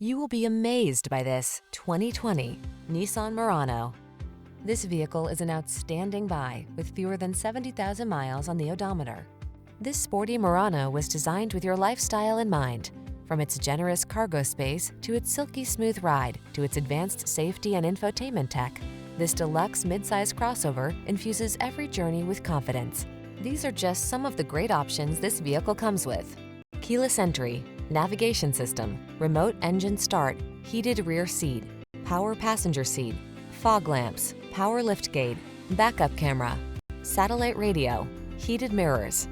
You will be amazed by this 2020 Nissan Murano. This vehicle is an outstanding buy with fewer than 70,000 miles on the odometer. This sporty Murano was designed with your lifestyle in mind. From its generous cargo space to its silky smooth ride to its advanced safety and infotainment tech, this deluxe midsize crossover infuses every journey with confidence. These are just some of the great options this vehicle comes with: keyless entry, navigation system, remote engine start, heated rear seat, power passenger seat, fog lamps, power liftgate, backup camera, satellite radio, heated mirrors.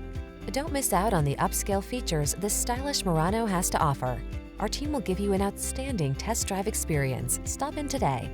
Don't miss out on the upscale features this stylish Murano has to offer. Our team will give you an outstanding test drive experience. Stop in today.